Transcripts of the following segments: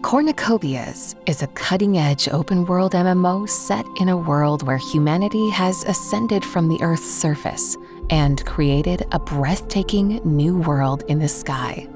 Cornucopias is a cutting-edge open-world MMO set in a world where humanity has ascended from the Earth's surface and created a breathtaking new world in the sky.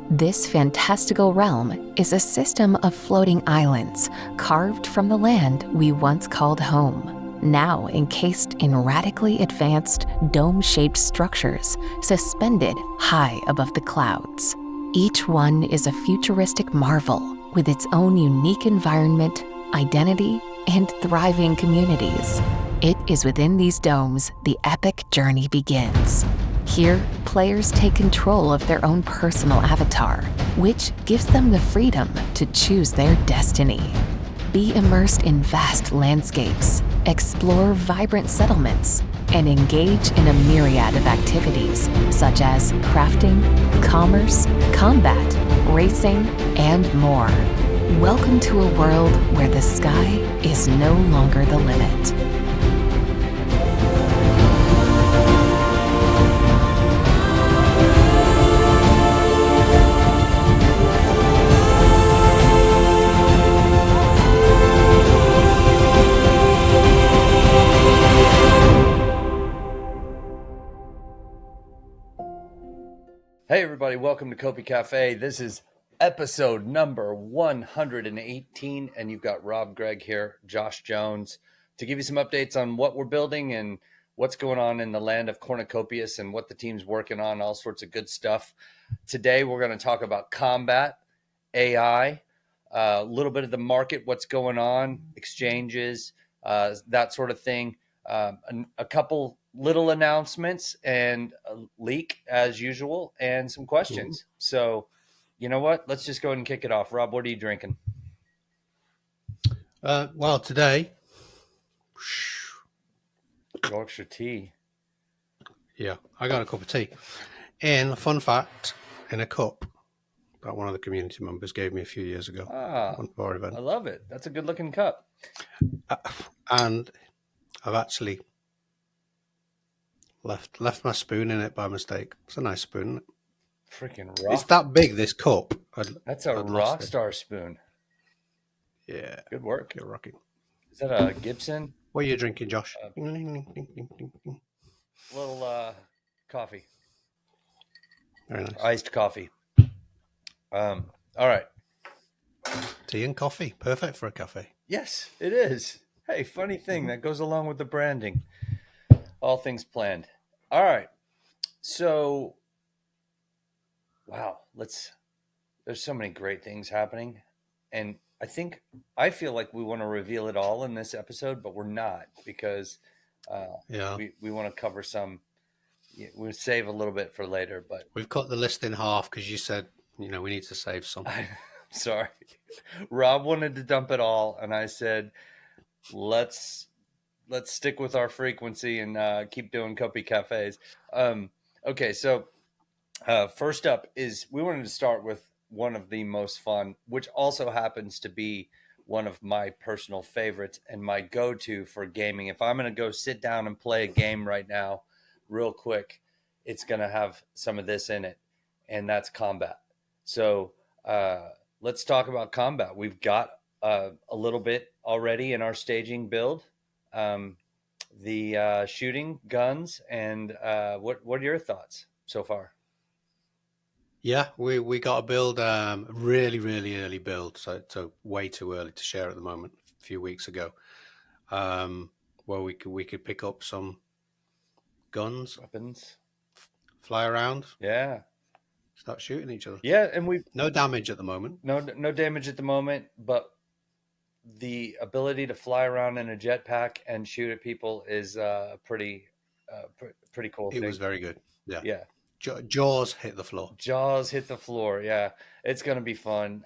This fantastical realm is a system of floating islands carved from the land we once called home, now encased in radically advanced dome-shaped structures suspended high above the clouds. Each one is a futuristic marvel with its own unique environment, identity, and thriving communities. It is within these domes the epic journey begins. Here, players take control of their own personal avatar, which gives them the freedom to choose their destiny. Be immersed in vast landscapes, explore vibrant settlements, and engage in a myriad of activities such as crafting, commerce, combat, racing, and more. Welcome to a world where the sky is no longer the limit. Hey everybody, welcome to Copi Cafe. This is episode number 118, and you've got Rob Gregg here, Josh Jones, to give you some updates on what we're building and what's going on in the land of Cornucopias and what the team's working on, all sorts of good stuff. Today we're going to talk about combat, AI, a little bit of the market, what's going on, exchanges, that sort of thing, a couple little announcements and a leak as usual and some questions. So you know what, let's just go ahead and kick it off. Rob, what are you drinking? Well, today Yorkshire tea. Yeah, I got a cup of tea. And a fun fact, in a cup that one of the community members gave me a few years ago. On our event. I love it. That's a good looking cup. And I've actually left my spoon in it by mistake. It's a nice spoon, isn't it? Freaking rock. It's that big, this cup. That's a rock star spoon. Yeah. Good work. You're rocking. Is that a Gibson? What are you drinking, Josh? Little coffee. Very nice. Iced coffee. All right. Tea and coffee. Perfect for a cafe. Yes, it is. Hey, funny thing that goes along with the branding. All things planned. All right. So, wow, there's so many great things happening. And I feel like we want to reveal it all in this episode, but we're not, because we want to cover some. We'll save a little bit for later, but we've cut the list in half because you said, we need to save some. Sorry. Rob wanted to dump it all, and I said, let's stick with our frequency and keep doing Copi Cafes. Okay, so first up is we wanted to start with one of the most fun, which also happens to be one of my personal favorites and my go-to for gaming. If I'm going to go sit down and play a game right now, real quick, it's going to have some of this in it, and that's combat. So let's talk about combat. We've got a little bit already in our staging build. The shooting, guns, and what are your thoughts so far? Yeah, we got a build, really, really early build, so way too early to share at the moment. A few weeks ago, where we could pick up some guns, weapons, fly around, start shooting each other. Yeah, and we no damage at the moment. No damage at the moment, but the ability to fly around in a jetpack and shoot at people is pretty cool. It was very good. Yeah. Jaws hit the floor. Yeah, it's gonna be fun.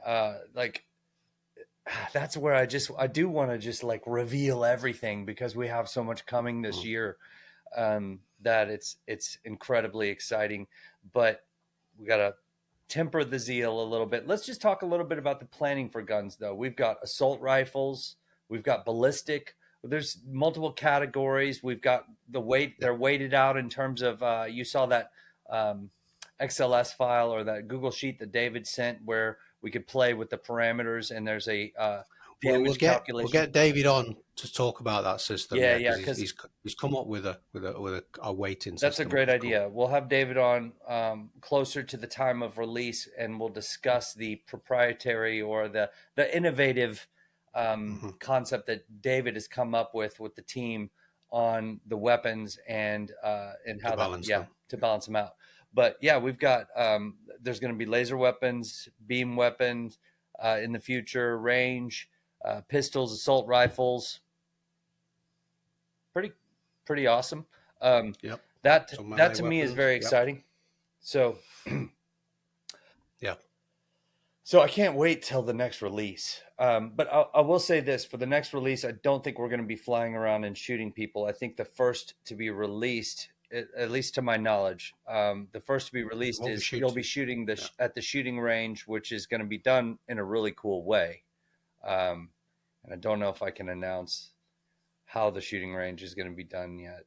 That's where I do want to just like reveal everything, because we have so much coming this year that it's incredibly exciting. But we gotta temper the zeal a little bit. Let's just talk a little bit about the planning for guns, though. We've got assault rifles, we've got ballistic. There's multiple categories. We've got the weight. They're weighted out in terms of you saw that XLS file or that Google sheet that David sent, where we could play with the parameters, and there's a Well, damage we'll calculation. get David on to talk about that system. Yeah, Yeah, yeah, because because he's come up with a weighting that's a system, which great is cool. idea. We'll have David on closer to the time of release, and we'll discuss the proprietary or the innovative concept that David has come up with the team on the weapons and To how that balance them. to balance them out. But yeah, we've got there's going to be laser weapons, beam weapons in the future, range, pistols, assault rifles. Pretty awesome. Yep. That So that melee to me is weapons. very Yep. exciting. So Yeah. so I can't wait till the next release. But I will say this: for the next release, I don't think we're going to be flying around and shooting people. I think the first to be released, at least to my knowledge, the first to be released Won't be is you'll be shooting. shooting Yeah. at the shooting range, which is going to be done in a really cool way. And I don't know if I can announce how the shooting range is going to be done yet.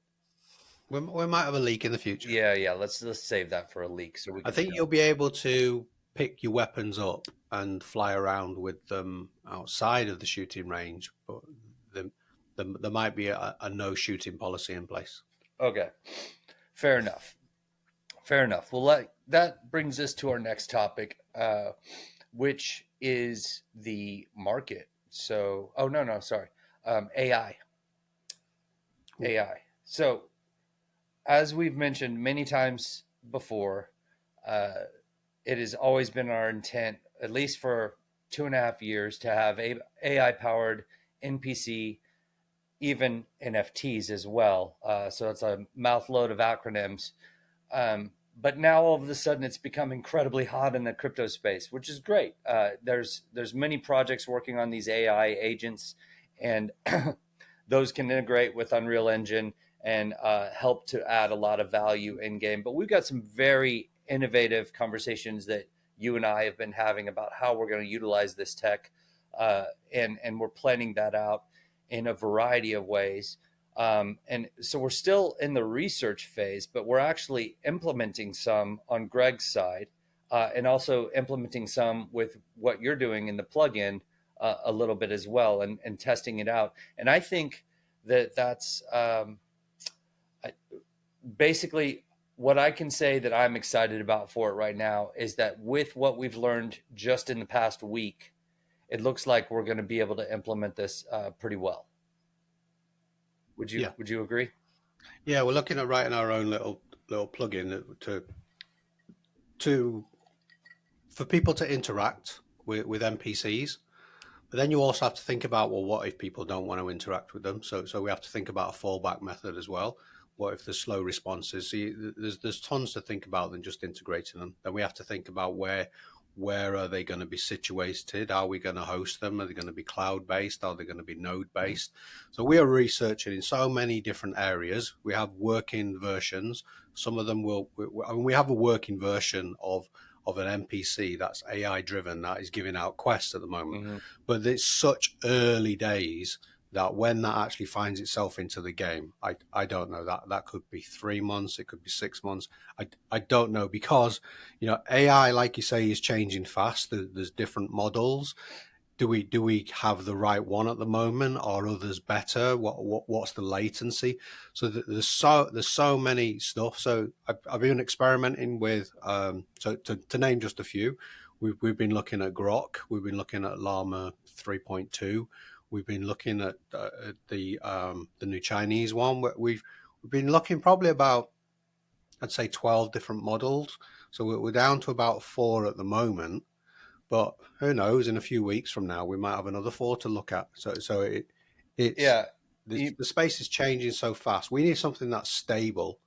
We might have a leak in the future. Yeah. Let's save that for a leak so we I can. think you'll be able to pick your weapons up and fly around with them outside of the shooting range, but there might be a no shooting policy in place. Okay, fair enough. Fair enough. Well, that brings us to our next topic, which is the market. So, oh no, sorry, AI. AI. So, as we've mentioned many times before, uh, it has always been our intent, at least for 2.5 years, to have AI powered NPC, even NFTs as well. So it's a mouthload of acronyms. But now all of a sudden it's become incredibly hot in the crypto space, which is great. There's many projects working on these AI agents, and those can integrate with Unreal Engine and help to add a lot of value in game. But we've got some very innovative conversations that you and I have been having about how we're going to utilize this tech, and we're planning that out in a variety of ways. And so we're still in the research phase, but we're actually implementing some on Greg's side, and also implementing some with what you're doing in the plugin a little bit as well, and testing it out. And I think that's basically what I can say that I'm excited about for it right now is that with what we've learned just in the past week, it looks like we're going to be able to implement this pretty well. Would you agree? Yeah, we're looking at writing our own little plugin to for people to interact with NPCs. But then you also have to think about, well, what if people don't want to interact with them? So we have to think about a fallback method as well. What if there's slow responses? See, there's tons to think about than just integrating them. Then we have to think about where are they going to be situated? Are we going to host them? Are they going to be cloud-based? Are they going to be node-based? So we are researching in so many different areas. We have working versions. Some of them we have a working version of an NPC that's AI driven, that is giving out quests at the moment. Mm-hmm. But it's such early days that when that actually finds itself into the game, I don't know. That could be 3 months, it could be 6 months. I don't know, because AI, like you say, is changing fast. There's different models. Do we have the right one at the moment? Are others better? What's the latency? So there's so many stuff. So I've been experimenting with so to name just a few. We've been looking at Grok. We've been looking at Llama 3.2. We've been looking at the new Chinese one. We've been looking probably about, I'd say, 12 different models. So we're down to about 4 at the moment. But who knows? In a few weeks from now, we might have another 4 to look at. So the space is changing so fast. We need something that's stable,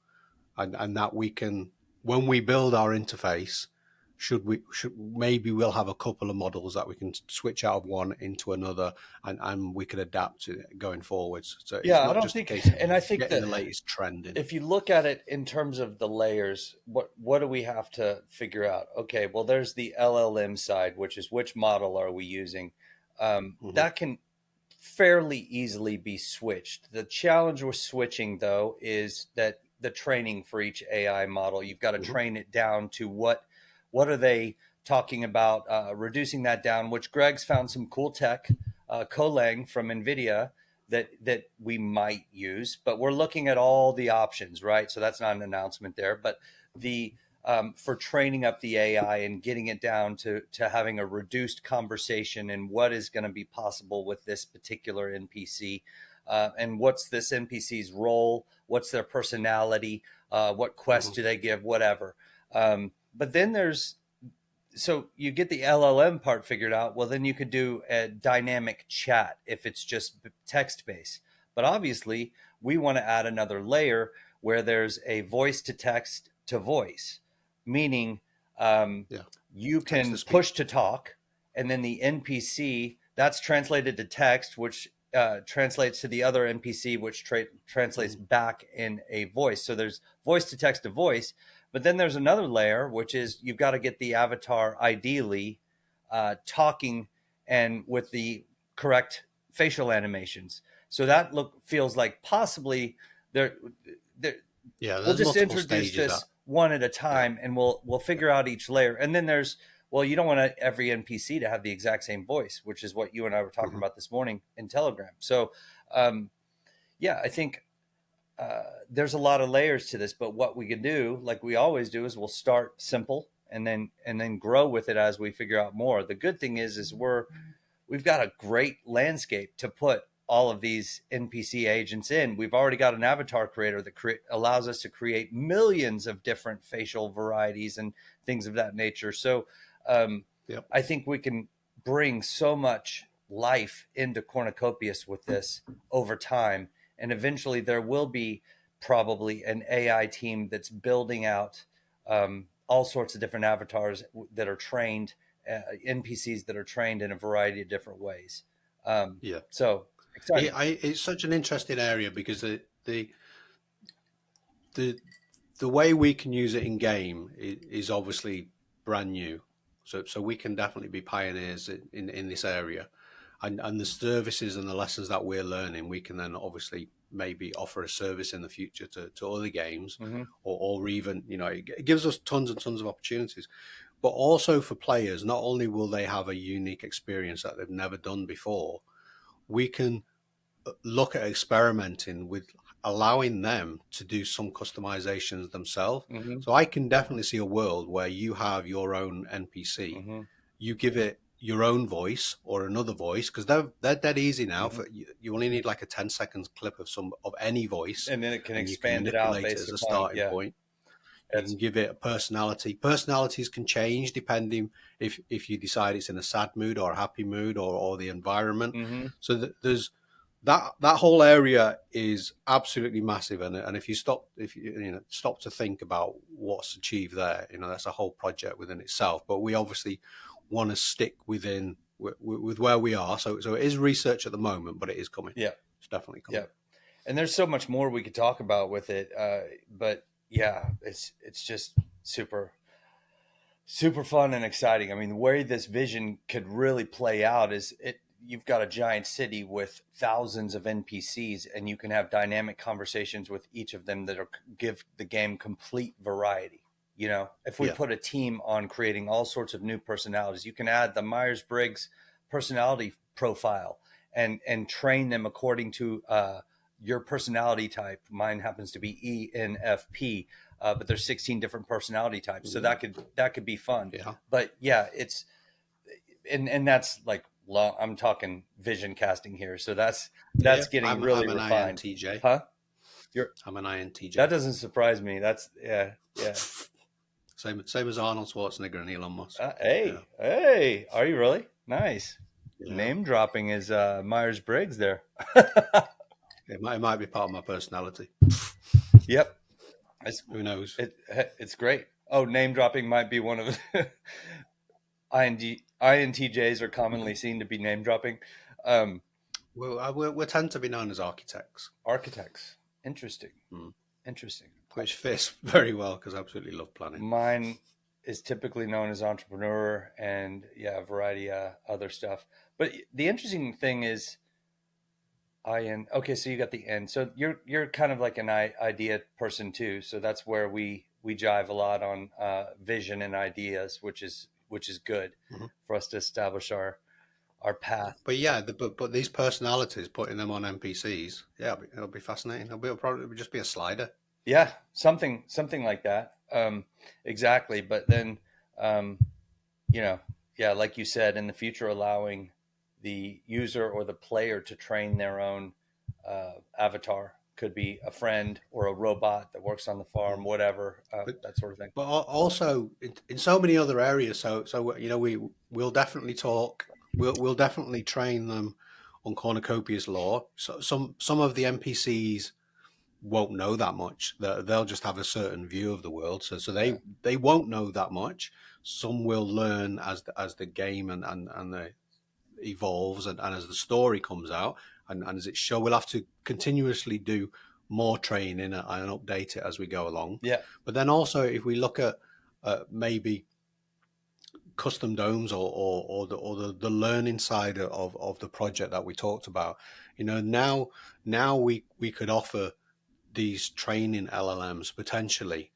and that we can, when we build our interface, maybe we'll have a couple of models that we can switch out of one into another, and we can adapt to it going forwards. So it's not just a case of getting the latest trend in. If you look at it in terms of the layers, what do we have to figure out? Okay, well, there's the LLM side, which is which model are we using? That can fairly easily be switched. The challenge with switching, though, is that the training for each AI model, you've got to train it down to what are they talking about reducing that down, which Greg's found some cool tech, Colang from NVIDIA, that we might use, but we're looking at all the options, right? So that's not an announcement there, but the for training up the AI and getting it down to having a reduced conversation and what is going to be possible with this particular NPC, and what's this NPC's role, what's their personality, what quest do they give, whatever. But then so you get the LLM part figured out. Well, then you could do a dynamic chat if it's just text based. But obviously, we want to add another layer where there's a voice to text to voice, meaning you can push to talk, and then the NPC that's translated to text, which translates to the other NPC, which translates back in a voice. So there's voice to text to voice. But then there's another layer, which is you've got to get the avatar ideally talking and with the correct facial animations. So that feels like possibly we'll just introduce this one at a time, and we'll figure out each layer. And then you don't want every NPC to have the exact same voice, which is what you and I were talking about this morning in Telegram. So I think there's a lot of layers to this, but what we can do, like we always do, is we'll start simple and then grow with it as we figure out more. The good thing is we've got a great landscape to put all of these NPC agents in. We've already got an avatar creator that allows us to create millions of different facial varieties and things of that nature. So I think we can bring so much life into Cornucopias with this over time. And eventually there will be probably an AI team that's building out all sorts of different avatars that are trained, NPCs that are trained in a variety of different ways. So exciting. It's such an interesting area because the way we can use it in game is obviously brand new. So we can definitely be pioneers in this area. And the services and the lessons that we're learning, we can then obviously maybe offer a service in the future to other games, or even, it gives us tons and tons of opportunities. But also for players, not only will they have a unique experience that they've never done before, we can look at experimenting with allowing them to do some customizations themselves. So I can definitely see a world where you have your own NPC, you give it your own voice or another voice, because they're dead easy now. For you only need like a 10 seconds clip of any voice, and then it can expand it out based as a upon, starting point. You can give it a personality. Personalities can change depending if you decide it's in a sad mood or a happy mood or the environment. So there's that whole area is absolutely massive, and if you stop to think about what's achieved there, that's a whole project within itself. But we obviously want to stick with where we are. So it is research at the moment, but it is coming. Yeah, it's definitely coming. Yeah, and there's so much more we could talk about with it, but yeah, it's just super fun and exciting. I mean, the way this vision could really play out is you've got a giant city with thousands of NPCs, and you can have dynamic conversations with each of them that give the game complete variety. If we put a team on creating all sorts of new personalities, you can add the Myers-Briggs personality profile and train them according to your personality type. Mine happens to be ENFP, but there's 16 different personality types. So that could be fun. Yeah. But yeah, it's and that's like I'm talking vision casting here. So that's getting really refined. I'm an INTJ. Huh? I'm an INTJ. That doesn't surprise me. That's yeah. Same as Arnold Schwarzenegger and Elon Musk. Hey, are you really? Nice. Yeah. Name dropping is Myers-Briggs there. It might be part of my personality. Yep. Who knows? It's great. Oh, name dropping might be one of the INTJs are commonly seen to be name dropping. We tend to be known as architects. Architects. Interesting. Interesting. Which fits very well because I absolutely love planning. Mine is typically known as entrepreneur and a variety of other stuff. But the interesting thing is okay, so you got the N. So you're kind of like an idea person too. So that's where we jive a lot on vision and ideas, which is which is good Mhm. for us to establish our path. But yeah, but these personalities, putting them on NPCs, yeah, it'll be fascinating. It'll probably just be a slider. Yeah, something like that. Exactly. But then, um, you know, yeah, like you said, in the future, allowing the user or the player to train their own avatar, could be a friend or a robot that works on the farm, Mm. whatever, But that sort of thing. also in so many other areas. So you know, we'll definitely talk. We'll definitely train them on Cornucopias law. So some of the NPCs won't know that much. They'll just have a certain view of the world. So Yeah. they won't know that much. Some will learn as the game and the evolves and as the story comes out and as it show. We'll have to continuously do more training and update it as we go along. Yeah. But then also, if we look at maybe custom domes or the learning side of the project that we talked about, you know, now we could offer these training LLMs potentially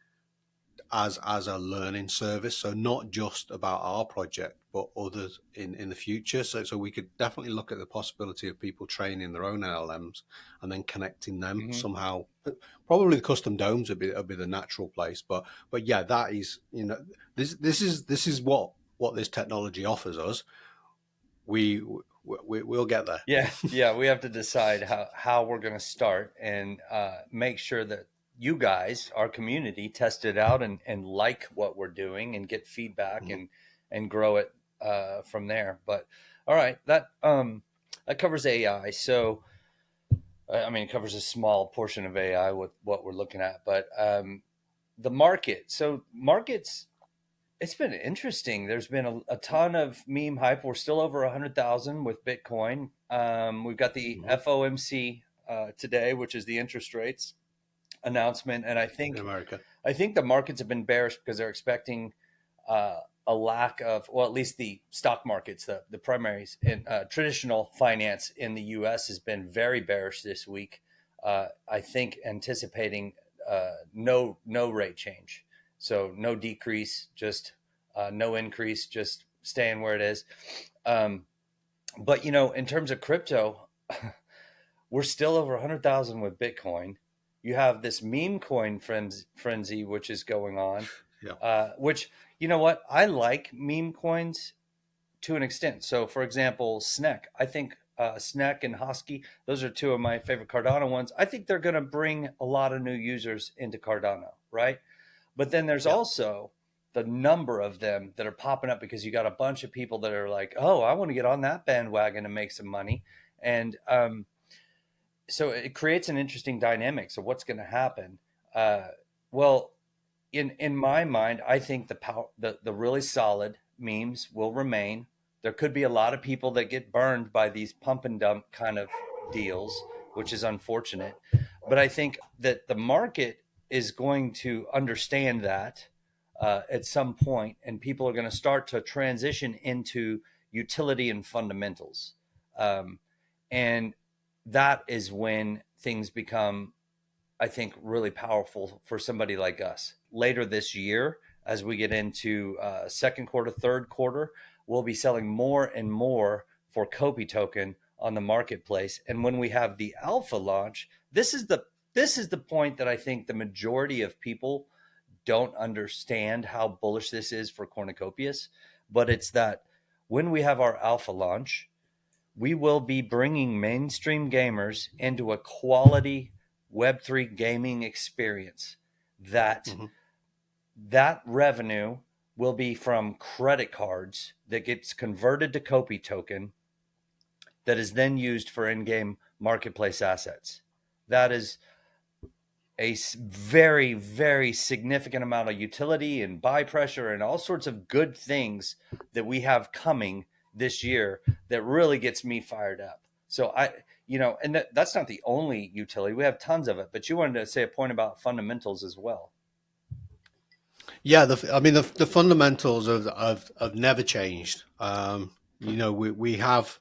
as a learning service. So not just about our project, but others in the future. So we could definitely look at the possibility of people training their own LLMs and then connecting them Hmm. somehow. Probably the custom domes would be the natural place. But yeah, that is, you know, this is what this technology offers us. We'll get there. Yeah, yeah, we have to decide how we're going to start and make sure that you guys, our community, test it out and like what we're doing and get feedback Mhm. and grow it from there. But all right, that covers AI. So I mean, it covers a small portion of AI with what we're looking at, but the market. So markets, it's been interesting. There's been a ton of meme hype. We're still over 100,000 with Bitcoin. We've got the Mhm. FOMC today, which is the interest rates announcement, and In America. I think the markets have been bearish because they're expecting a lack of, well, at least the stock markets, the primaries in traditional finance in the U.S. has been very bearish this week. I think anticipating no rate change, so no decrease, just no increase, just staying where it is. Um, but you know, in terms of crypto, we're still over 100,000 with Bitcoin. You have this meme coin frenzy, which is going on, Yeah. which, you know what? I like meme coins to an extent. So, for example, Sneck, I think Sneck and Hosky, those are two of my favorite Cardano ones. I think they're going to bring a lot of new users into Cardano, right? But then there's Yeah. also the number of them that are popping up because you got a bunch of people that are like, oh, I want to get on that bandwagon and make some money. And so it creates an interesting dynamic. So what's going to happen? Uh, well, in my mind, I think the really solid memes will remain. There could be a lot of people that get burned by these pump and dump kind of deals, which is unfortunate. But I think that the market is going to understand that at some point, and people are going to start to transition into utility and fundamentals. And that is when things become, I think, really powerful for somebody like us. Later this year, as we get into second quarter, third quarter, we'll be selling more and more for Copi token on the marketplace. And when we have the alpha launch, this is the point that I think the majority of people don't understand how bullish this is for Cornucopias. But it's that when we have our alpha launch, we will be bringing mainstream gamers into a quality Web3 gaming experience. That Mhm. that revenue will be from credit cards that gets converted to Copi token that is then used for in-game marketplace assets. That is a very, very significant amount of utility and buy pressure and all sorts of good things that we have coming this year that really gets me fired up. So and that's not the only utility. We have tons of it, but you wanted to say a point about fundamentals as well. Yeah, I mean the fundamentals have never changed. You know, we have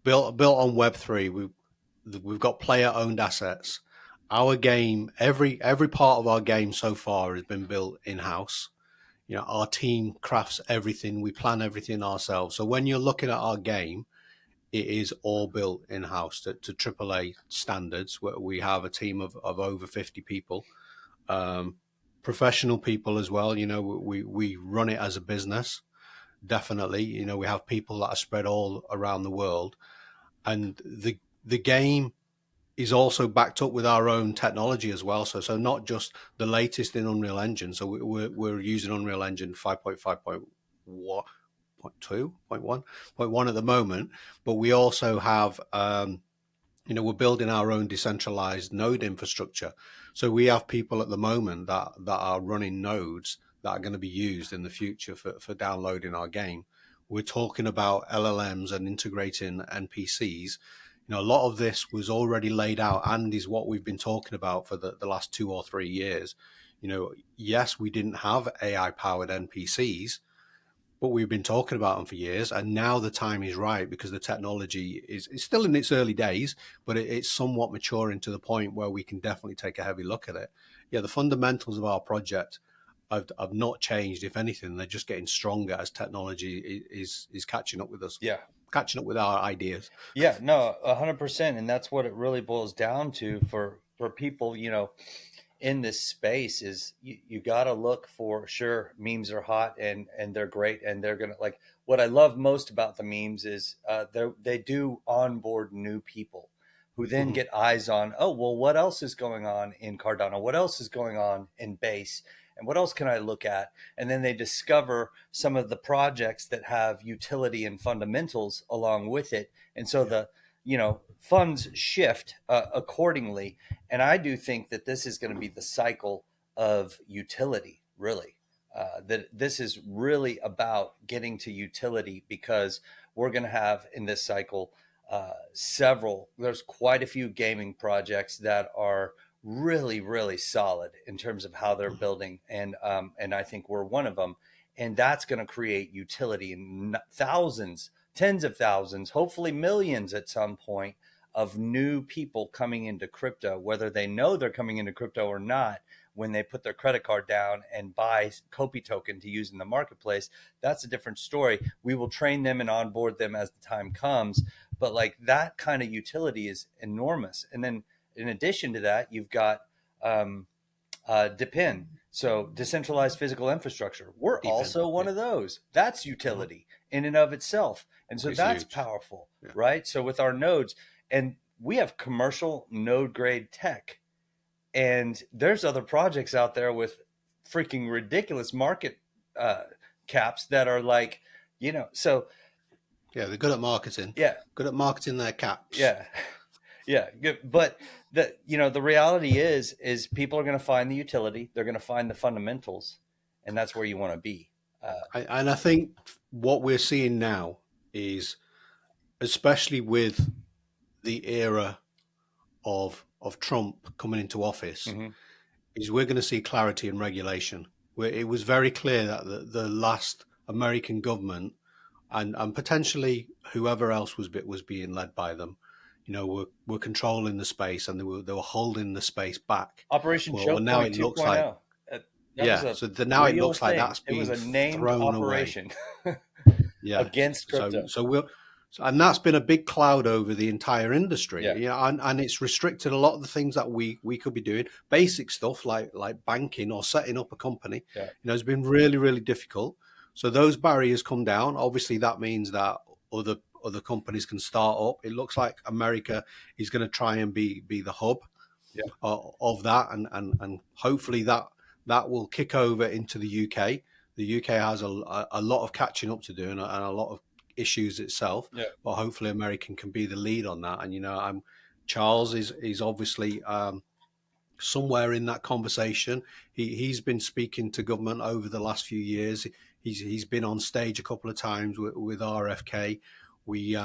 built on Web3. We've got player owned assets. Our game, every part of our game so far has been built in house. our team crafts everything. We plan everything ourselves. So when you're looking at our game, it is all built in-house to AAA standards. Where we have a team of over 50 people, professional people as well. We run it as a business. Definitely, we have people that are spread all around the world, and the game is also backed up with our own technology as well. So not just the latest in Unreal Engine. So we're using Unreal Engine 5.5.2.1 at the moment, but we also have we're building our own decentralized node infrastructure. So we have people at the moment that are running nodes that are going to be used in the future for downloading our game. We're talking about LLMs and integrating NPCs. A lot of this was already laid out and is what we've been talking about for the last 2 or 3 years. Yes, we didn't have AI powered NPCs, but we've been talking about them for years, and now the time is right because the technology is still in its early days, but it's somewhat maturing to the point where we can definitely take a heavy look at it. Yeah, the fundamentals of our project have not changed. If anything, they're just getting stronger as technology is catching up with us. Yeah. Catching up with our ideas. Yeah, no, 100%. And that's what it really boils down to for people, in this space is you got to look for, sure, memes are hot and they're great. And they're going to, like, what I love most about the memes is they do onboard new people who then get eyes on, oh, well, what else is going on in Cardano? What else is going on in Base? And what else can I look at? And then they discover some of the projects that have utility and fundamentals along with it. And so the funds shift accordingly. And I do think that this is going to be the cycle of utility, really. That this is really about getting to utility, because we're going to have in this cycle there's quite a few gaming projects that are really, really solid in terms of how they're building. And I think we're one of them. And that's going to create utility in thousands, tens of thousands, hopefully millions at some point of new people coming into crypto, whether they know they're coming into crypto or not. When they put their credit card down and buy Copi token to use in the marketplace, that's a different story. We will train them and onboard them as the time comes. But like that kind of utility is enormous. And then in addition to that, you've got DePIN, so decentralized physical infrastructure. We're DePIN, also one of those. That's utility in and of itself. And so that's huge. Powerful, right? So with our nodes, and we have commercial node grade tech, and there's other projects out there with freaking ridiculous market caps that are like, so. Yeah, they're good at marketing. Yeah. Good at marketing their caps. Yeah. Yeah, good. But the reality is people are going to find the utility. They're going to find the fundamentals, and that's where you want to be. And I think what we're seeing now is, especially with the era of Trump coming into office, is we're going to see clarity in regulation. Where it was very clear that the last American government and potentially whoever else was being led by them, were controlling the space, and they were holding the space back. Operation Choke Point now it looks like, now it looks like that's being it was a named thrown operation yeah, against crypto. And that's been a big cloud over the entire industry. Yeah. And it's restricted a lot of the things that we could be doing. Basic stuff like banking or setting up a company. Yeah. It's been really, really difficult. So those barriers come down. Obviously, that means that other companies can start up. It looks like America is going to try and be the hub of that, and hopefully that will kick over into the UK. The UK has a lot of catching up to do and a lot of issues itself. Yeah. But hopefully American can be the lead on that. And Charles is obviously somewhere in that conversation. He's been speaking to government over the last few years. He's been on stage a couple of times with RFK. We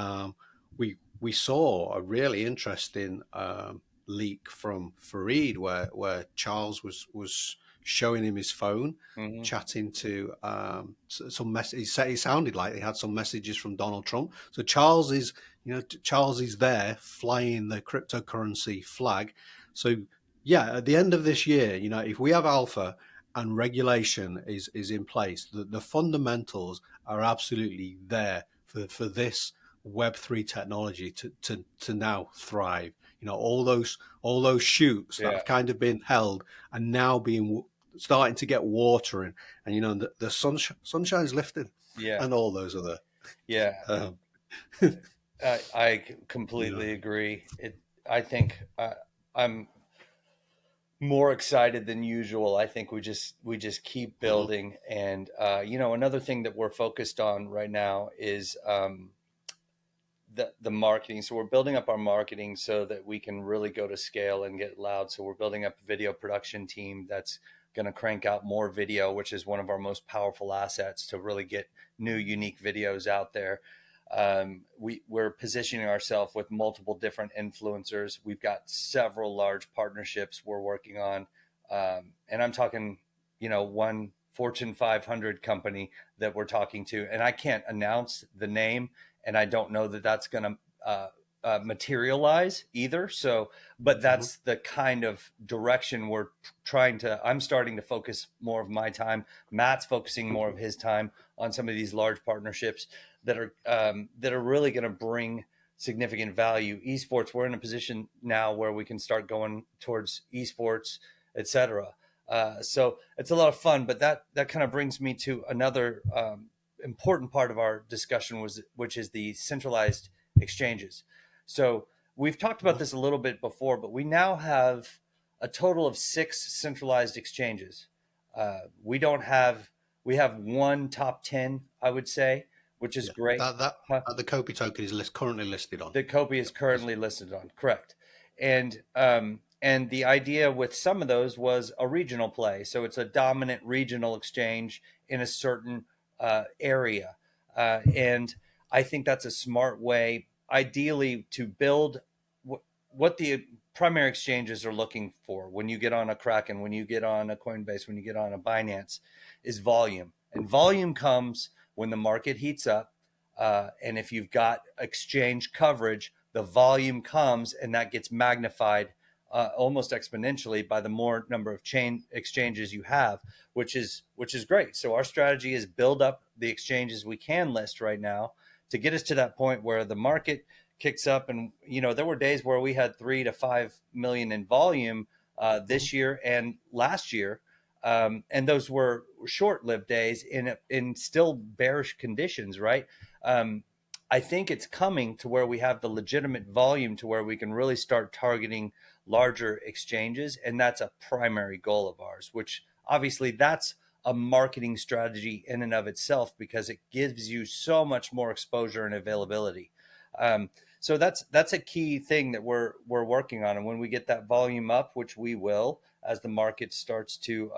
saw a really interesting leak from Fareed where Charles was showing him his phone, chatting to some message. It sounded like he had some messages from Donald Trump. So Charles is there flying the cryptocurrency flag. So yeah, at the end of this year, if we have alpha and regulation is in place. The fundamentals are absolutely there for this Web3 technology to now thrive. You know, all those shoots that Yeah. have kind of been held are now starting to get water in, and you know the sunshine's lifted, Yeah. and all those other. Yeah. Um, I you know, completely agree. I think I'm more excited than usual. I think we just keep mhm, building, and another thing that we're focused on right now is the marketing. So we're building up our marketing so that we can really go to scale and get loud. So we're building up a video production team that's going to crank out more video, which is one of our most powerful assets to really get new, unique videos out there. We're positioning ourselves with multiple different influencers. We've got several large partnerships we're working on. And I'm talking, one Fortune 500 company that we're talking to, and I can't announce the name, and I don't know that that's going to materialize either. So, but mhm, that's the kind of direction we're I'm starting to focus more of my time. Matt's focusing more of his time on some of these large partnerships that are really going to bring significant value. Esports, we're in a position now where we can start going towards esports, etc. So it's a lot of fun, but that kind of brings me to another important part of our discussion which is the centralized exchanges. So we've talked about mhm. this a little bit before, but we now have a total of 6 centralized exchanges. We don't have we have one top 10, I would say, which is Yeah, great. Huh? the Copi token is currently listed on. That Copi is Yep. currently listed on, correct? And the idea with some of those was a regional play, so it's a dominant regional exchange in a certain area, and I think that's a smart way, ideally, to build what the primary exchanges are looking for when you get on a Kraken, when you get on a Coinbase, when you get on a Binance, is volume, and volume comes when the market heats up. And if you've got exchange coverage, the volume comes and that gets magnified almost exponentially by the more number of chain exchanges you have, which is great. So our strategy is build up the exchanges we can list right now to get us to that point where the market kicks up. And there were days where we had 3 to 5 million in volume Mhm. this year and last year. And those were short-lived days in still bearish conditions, right? Um, I think it's coming to where we have the legitimate volume to where we can really start targeting larger exchanges, and that's a primary goal of ours. Which obviously that's a marketing strategy in and of itself because it gives you so much more exposure and availability. So that's a key thing that we're working on, and when we get that volume up, which we will, as the market starts to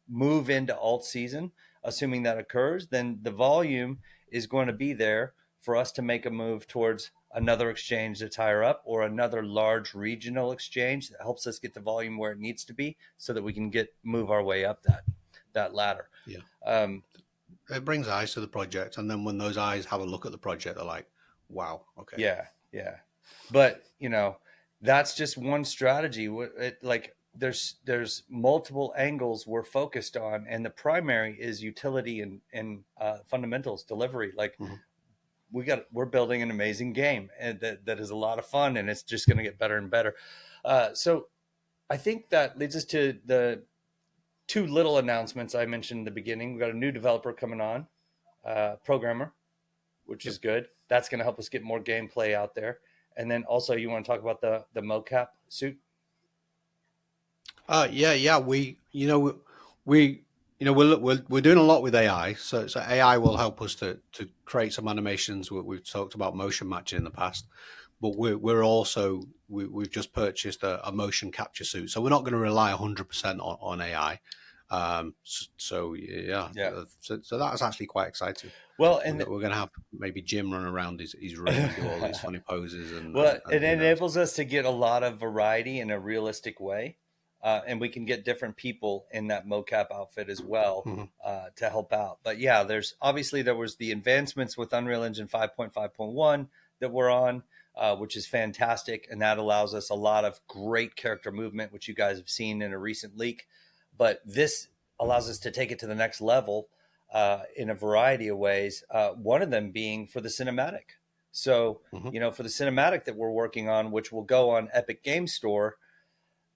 move into alt season, assuming that occurs, then the volume is going to be there for us to make a move towards another exchange that's higher up or another large regional exchange that helps us get the volume where it needs to be so that we can move our way up that ladder. Yeah. Um, It brings eyes to the project, and then when those eyes have a look at the project, they're like, "Wow, okay." yeah, yeah. But, that's just one strategy. There's multiple angles we're focused on, and the primary is utility and fundamentals delivery. Like Mhm. we're building an amazing game, and that is a lot of fun, and it's just going to get better and better. So I think that leads us to the two little announcements I mentioned in the beginning. We got a new developer coming on, programmer, which is Yep. good. That's going to help us get more gameplay out there. And then also, you want to talk about the mocap suit? Yeah. We're doing a lot with AI. So AI will help us to create some animations. We've talked about motion matching in the past, but we've just purchased a motion capture suit. So we're not going to rely 100% on AI. Yeah, Yeah. so that's actually quite exciting. Well, We're, and we're going to have maybe Jim run around his room and do all these funny poses well, and it who knows. enables us to get a lot of variety in a realistic way. And we can get different people in that mocap outfit as well Mhm. to help out. But yeah, there was the advancements with Unreal Engine 5.5.1 that we're on, which is fantastic. And that allows us a lot of great character movement, which you guys have seen in a recent leak. But this allows us to take it to the next level in a variety of ways. One of them being for the cinematic. So, for the cinematic that we're working on, which will go on Epic Game Store,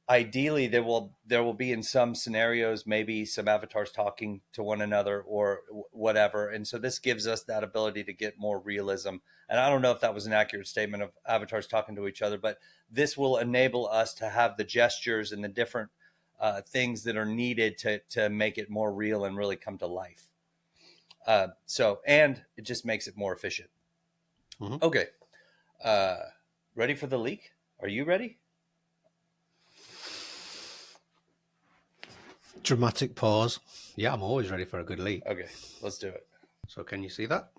ideally there will be in some scenarios maybe some avatars talking to one another or whatever, and so this gives us that ability to get more realism. And I don't know if that was an accurate statement of avatars talking to each other, but this will enable us to have the gestures and the different things that are needed to make it more real and really come to life. And it just makes it more efficient. Okay, ready for the leak? Are you ready? Dramatic pause. Yeah, I'm always ready for a good leak. Okay, let's do it. So can you see that?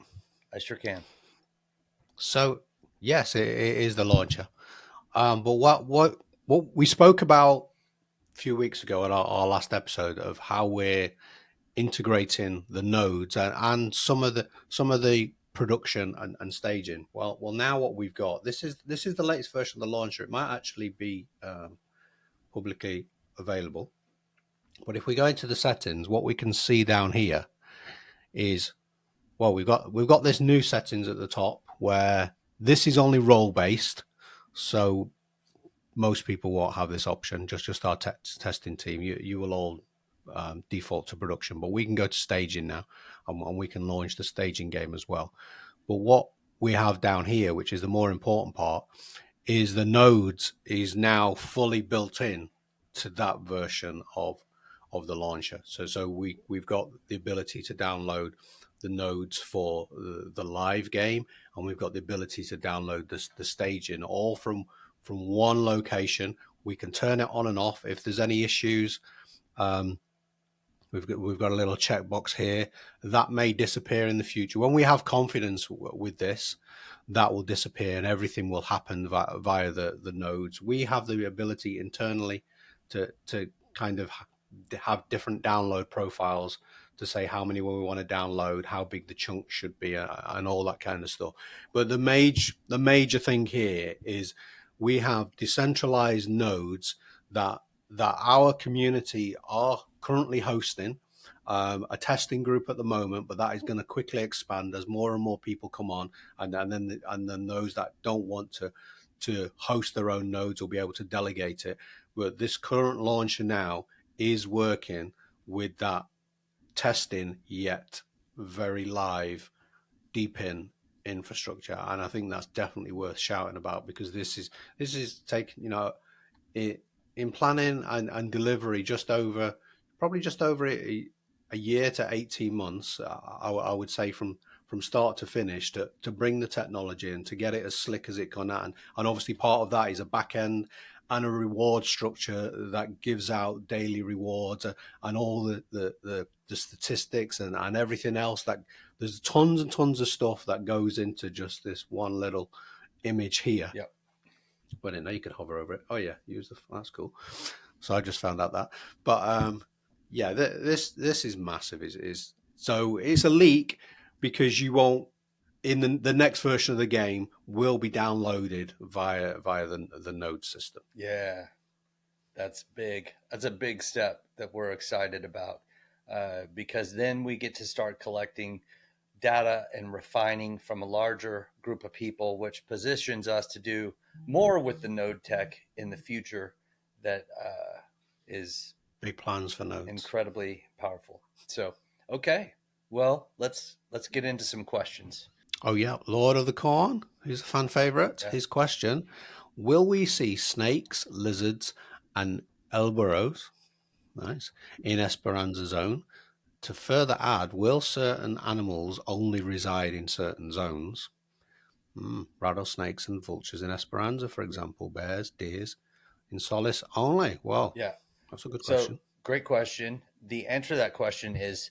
I sure can. So yes, it is the launcher. But what we spoke about a few weeks ago in our last episode of how we're integrating the nodes and some of the production and staging. Well, now what we've got, this is the latest version of the launcher. It might actually be publicly available. But if we go into the settings, what we can see down here is, well, we've got this new settings at the top where this is only role based, so most people won't have this option. Just our testing team. You will all default to production, but we can go to staging now, and we can launch the staging game as well. But what we have down here, which is the more important part, is the nodes is now fully built in to that version of the launcher. So we've got the ability to download the nodes for the live game, and we've got the ability to download the staging all from one location. We can turn it on and off if there's any issues. We've got a little checkbox here that may disappear in the future. When we have confidence with this, that will disappear and everything will happen via the nodes. We have the ability internally to kind of have different download profiles to say how many we want to download, how big the chunk should be, and all that kind of stuff. But the major thing here is we have decentralized nodes that our community are currently hosting, a testing group at the moment, but that is going to quickly expand as more and more people come on, and then those that don't want to host their own nodes will be able to delegate it. But this current launcher now is working with that testing yet very live deep in infrastructure, and I think that's definitely worth shouting about, because this is taking in planning and delivery probably just over a year to 18 months, I would say, from start to finish, to bring the technology and to get it as slick as it can. And obviously part of that is a back end and a reward structure that gives out daily rewards and all the statistics and everything else. That there's tons and tons of stuff that goes into just this one little image here. Yep. But I didn't know you could hover over it. Oh yeah, that's cool. So I just found out that. But yeah, this is massive. So it's a leak because you won't, in the next version of the game, will be downloaded via the node system. Yeah, that's big. That's a big step that we're excited about, because then we get to start collecting data and refining from a larger group of people, which positions us to do more with the node tech in the future. That is big plans for nodes. Incredibly powerful. So, okay, well, let's get into some questions. Oh yeah, Lord of the Corn, who's a fan favorite. Yeah. His question: will we see snakes, lizards, and Elboros, nice, in Esperanza Zone? To further add, will certain animals only reside in certain zones? Rattlesnakes and vultures in Esperanza, for example, bears, deers in Solace only. Well, yeah, that's a good question. Great question. The answer to that question is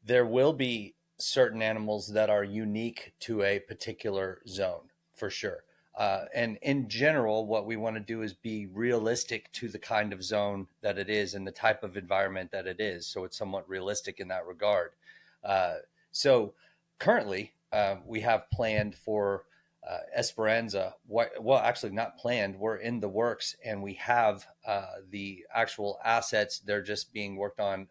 there will be certain animals that are unique to a particular zone, for sure. And in general, what we want to do is be realistic to the kind of zone that it is and the type of environment that it is. So it's somewhat realistic in that regard. So currently, we have planned for Esperanza, well, actually not planned. We're in the works, and we have the actual assets. They're just being worked on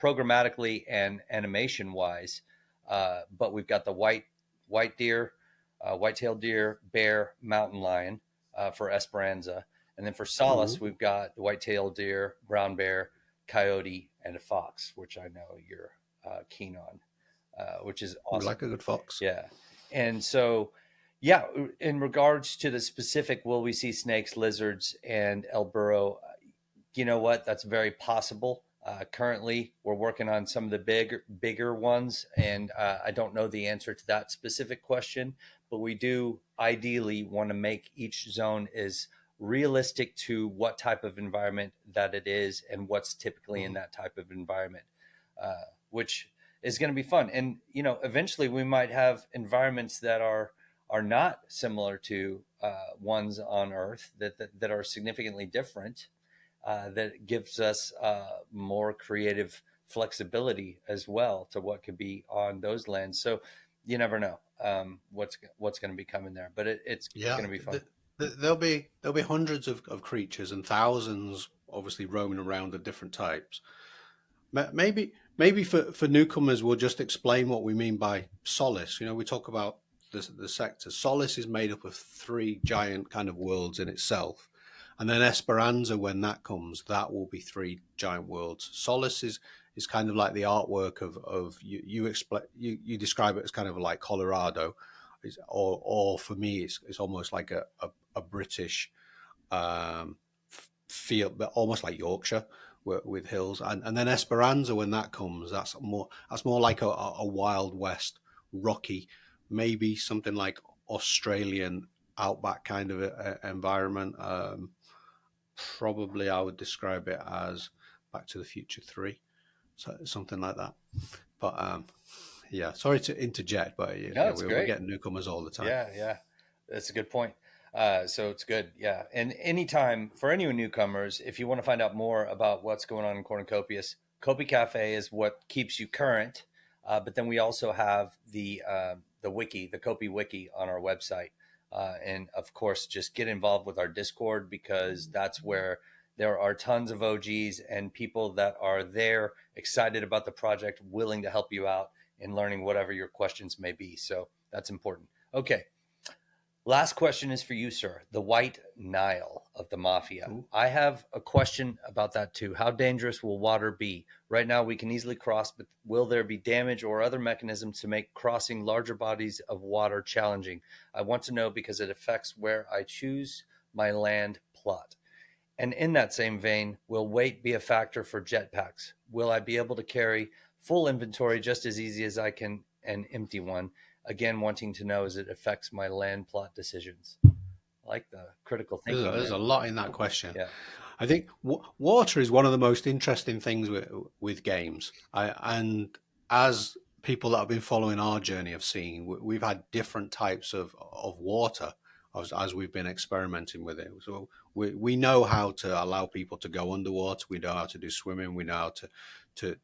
programmatically and animation wise. But we've got the white deer, white-tailed deer, bear, mountain lion for Esperanza, and then for Solace, Ooh, we've got the white-tailed deer, brown bear, coyote, and a fox, which I know you're keen on, which is we awesome. like a good fox. Yeah. And so, yeah, in regards to the specific, will we see snakes, lizards, and El Burro? You know what? That's very possible. Currently, we're working on some of the bigger ones, and I don't know the answer to that specific question, but we do ideally want to make each zone as realistic to what type of environment that it is and what's typically in that type of environment, which is going to be fun. And eventually we might have environments that are not similar to ones on Earth that are significantly different. That gives us more creative flexibility as well to what could be on those lands. So you never know what's going to be coming there, but it's Yeah, going to be fun. there'll be hundreds of creatures and thousands, obviously roaming around of different types. Maybe for newcomers, we'll just explain what we mean by solace. We talk about the sector. Solace is made up of three giant kind of worlds in itself, and then Esperanza, when that comes, that will be three giant worlds. Solace is kind of like the artwork of you describe it as kind of like Colorado, or for me, it's almost like a British feel, but almost like Yorkshire with hills, and then Esperanza, when that comes, that's more like a Wild West, rocky, maybe something like Australian outback kind of environment. Probably I would describe it as Back to the Future 3, so something like that. But yeah, sorry to interject, but No, it's we're great. getting newcomers all the time. Yeah, that's a good point. So it's good. Yeah. And anytime for any newcomers, if you want to find out more about what's going on in Cornucopias, Copi Cafe is what keeps you current. But then we also have the wiki, the Copi wiki on our website. And of course, just get involved with our Discord, because that's where there are tons of OGs and people that are there excited about the project, willing to help you out in learning whatever your questions may be. So that's important. Okay. Last question is for you, sir. The White Nile of the Mafia. Ooh. I have a question about that too. How dangerous will water be? Right now, we can easily cross, but will there be damage or other mechanisms to make crossing larger bodies of water challenging? I want to know because it affects where I choose my land plot. And in that same vein, will weight be a factor for jetpacks? Will I be able to carry full inventory just as easy as I can an empty one? Again, wanting to know as it affects my land plot decisions. I like the critical thinking There's there. a lot in that question. Yeah. I think water is one of the most interesting things with games. And as people that have been following our journey have seen, we've had different types of water as we've been experimenting with it. So we know how to allow people to go underwater. We know how to do swimming. We know how to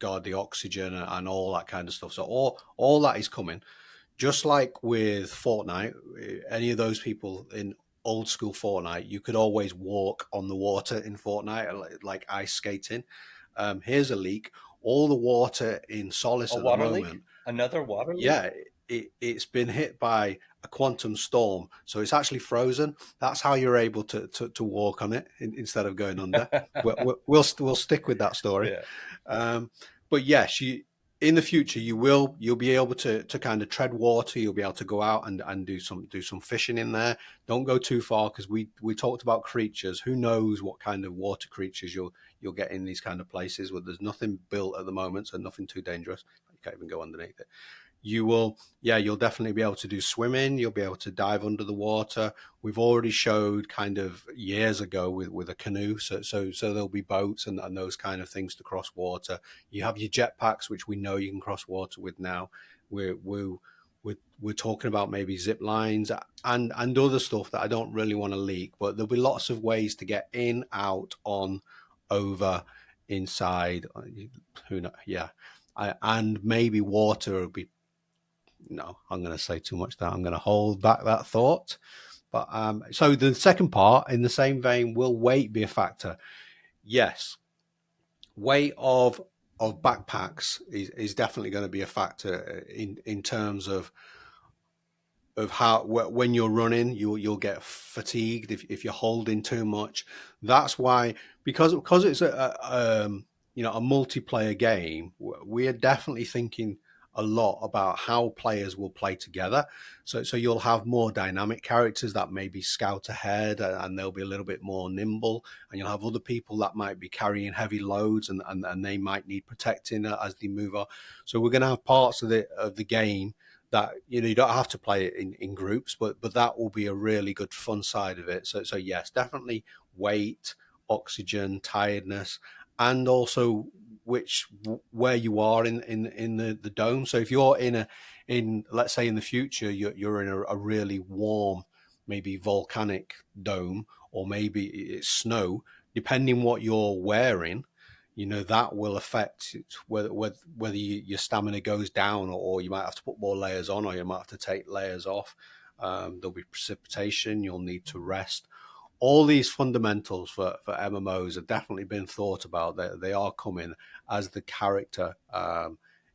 guard the oxygen and all that kind of stuff. So all that is coming. Just like with Fortnite, any of those people in old school Fortnite, you could always walk on the water in Fortnite, like ice skating. Here's a leak. All the water in Solace A at the water leak? moment, Another water leak? yeah, it's been hit by a quantum storm, so it's actually frozen. That's how you're able to walk on it instead of going under. We'll stick with that story. Yeah. But yes, in the future you'll be able to kind of tread water. You'll be able to go out and do some fishing in there. Don't go too far, because we talked about creatures. Who knows what kind of water creatures you'll get in these kind of places where there's nothing built at the moment, so nothing too dangerous. You can't even go underneath it. You'll definitely be able to do swimming. You'll be able to dive under the water. We've already showed kind of years ago with a canoe. So there'll be boats and those kind of things to cross water. You have your jetpacks, which we know you can cross water with now. We're talking about maybe zip lines and other stuff that I don't really want to leak, but there'll be lots of ways to get in, out, on, over, inside. Who knows? Yeah. And maybe water will be no, I'm going to say too much there. I'm going to hold back that thought. But so the second part, in the same vein, will weight be a factor? Yes, weight of backpacks is definitely going to be a factor in terms of how when you're running, you'll get fatigued if you're holding too much. That's why, because it's a multiplayer game, we are definitely thinking a lot about how players will play together. So you'll have more dynamic characters that maybe scout ahead, and they'll be a little bit more nimble, and you'll have other people that might be carrying heavy loads, and they might need protecting as they move on. So we're going to have parts of the game that you don't have to play it in groups, but that will be a really good fun side of it. So yes, definitely weight, oxygen, tiredness, and also where you are in the dome. So if you're in let's say in the future you're in a really warm, maybe volcanic dome, or maybe it's snow, depending what you're wearing, that will affect whether your stamina goes down, or you might have to put more layers on, or you might have to take layers off. There'll be precipitation, you'll need to rest. All these fundamentals for MMOs have definitely been thought about. They are coming as the character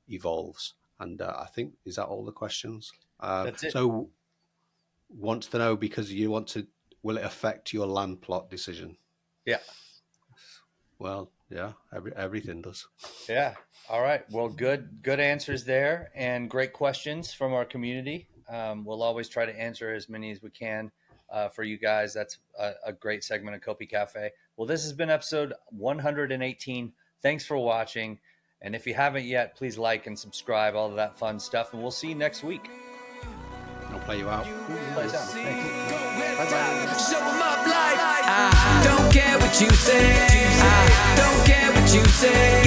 evolves. And I think, is that all the questions? That's it. So wants to know, because will it affect your land plot decision? Yeah. Well, yeah, everything does. Yeah. All right. Well, good answers there, and great questions from our community. We'll always try to answer as many as we can for you guys. That's a great segment of Copi Cafe. Well, this has been episode 118. Thanks for watching. And if you haven't yet, please like and subscribe, all of that fun stuff. And we'll see you next week. I'll play you out. Play us out. Thanks. Show 'em up like I don't care what you say. I don't care what you say.